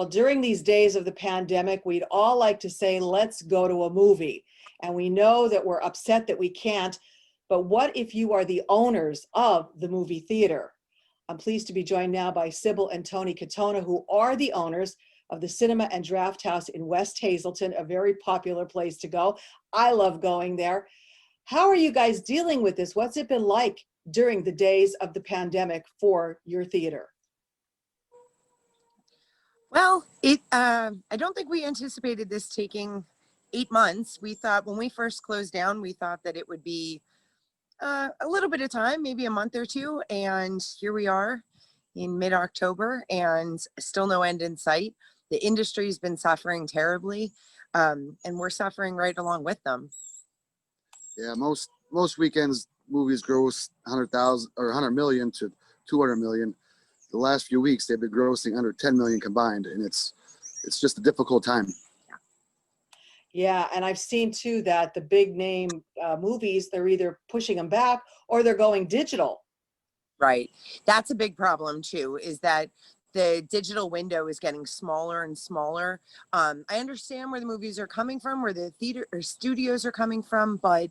Well, during these days of the pandemic, we'd all like to say, let's go to a movie. And we know that we're upset that we can't, but what if you are the owners of the movie theater? I'm pleased to be joined now by Sybil and Tony Katona, who are the owners of the Cinema and Draft House in West Hazelton, a very popular place to go. I love going there. How are you guys dealing with this? What's it been like during the days of the pandemic for your theater? Well, I don't think we anticipated this taking 8 months. We thought when we first closed down, we thought that it would be a little bit of time, maybe a month or two. And here we are in mid-October and still no end in sight. The industry's been suffering terribly, and we're suffering right along with them. Yeah, most weekends movies gross 100,000 or 100 million to 200 million. The last few weeks they've been grossing under 10 million combined, and it's just a difficult time. Yeah, and I've seen too that the big name movies, they're either pushing them back or they're going digital. Right. That's a big problem too, is that the digital window is getting smaller and smaller. I understand where the movies are coming from, where the theater or studios are coming from, but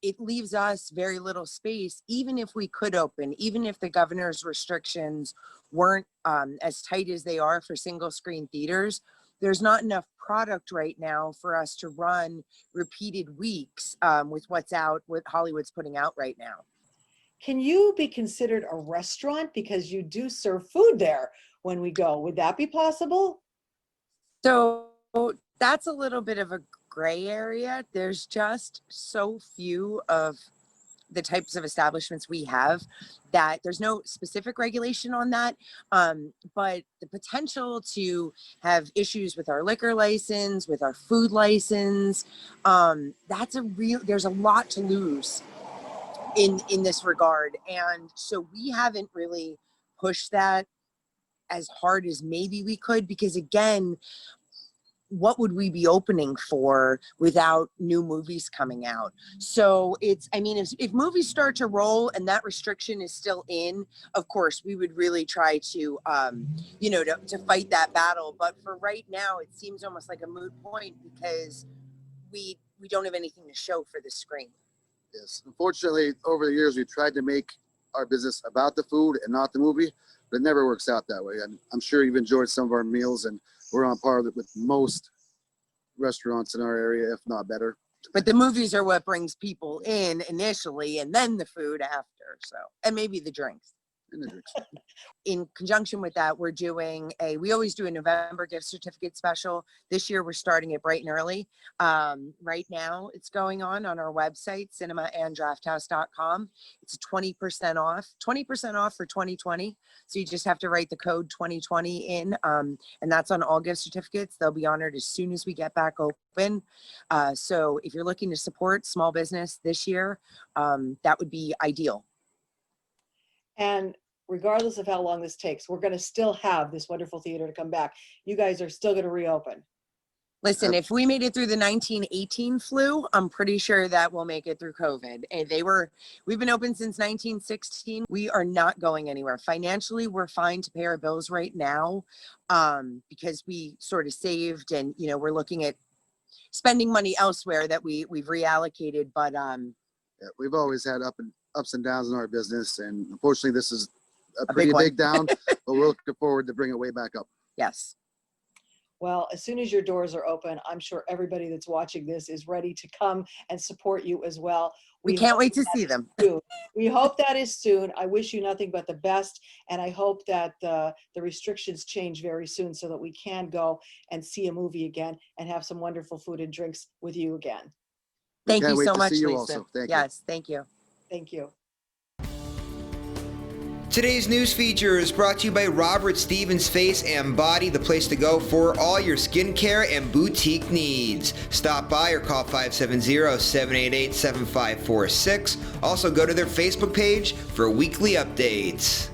it leaves us very little space, even if we could open, even if the governor's restrictions weren't as tight as they are for single screen theaters. There's not enough product right now for us to run repeated weeks with what's out, what Hollywood's putting out right now. Can you be considered a restaurant because you do serve food there when we go? Would that be possible? So that's a little bit of a gray area. There's just so few of the types of establishments we have that there's no specific regulation on that. But the potential to have issues with our liquor license, with our food license, there's a lot to lose in this regard. And so we haven't really pushed that as hard as maybe we could, because again, what would we be opening for without new movies coming out? So if movies start to roll and that restriction is still in, of course we would really try to to fight that battle. But for right now, it seems almost like a moot point because we don't have anything to show for the screen. Yes, unfortunately, over the years, we've tried to make our business about the food and not the movie, but it never works out that way. I'm sure you've enjoyed some of our meals, and we're on par with most restaurants in our area, if not better. But the movies are what brings people in initially, and then the food after. So, and maybe the drinks. And the drinks. In conjunction with that, we always do a November gift certificate special. This year, we're starting it bright and early. Right now, it's going on our website, cinemaanddrafthouse.com. It's 20% off for 2020. So you just have to write the code 2020 in, and that's on all gift certificates. They'll be honored as soon as we get back open. So if you're looking to support small business this year, that would be ideal. And regardless of how long this takes, we're going to still have this wonderful theater to come back. You guys are still going to reopen. Listen, if we made it through the 1918 flu, I'm pretty sure that we'll make it through COVID. And we've been open since 1916. We are not going anywhere. Financially, we're fine to pay our bills right now because we sort of saved, and we're looking at spending money elsewhere that we've reallocated. But yeah, we've always had ups and downs in our business, and unfortunately this is a pretty big down, but we're looking forward to bring it way back up. Yes. Well, as soon as your doors are open, I'm sure everybody that's watching this is ready to come and support you as well. We can't wait to see them. We hope that is soon. I wish you nothing but the best, and I hope that the restrictions change very soon so that we can go and see a movie again and have some wonderful food and drinks with you again. Thank you so much, Lisa. Also. Thank you. Yes, thank you. Thank you. Today's news feature is brought to you by Robert Stevens Face and Body, the place to go for all your skincare and boutique needs. Stop by or call 570-788-7546. Also go to their Facebook page for weekly updates.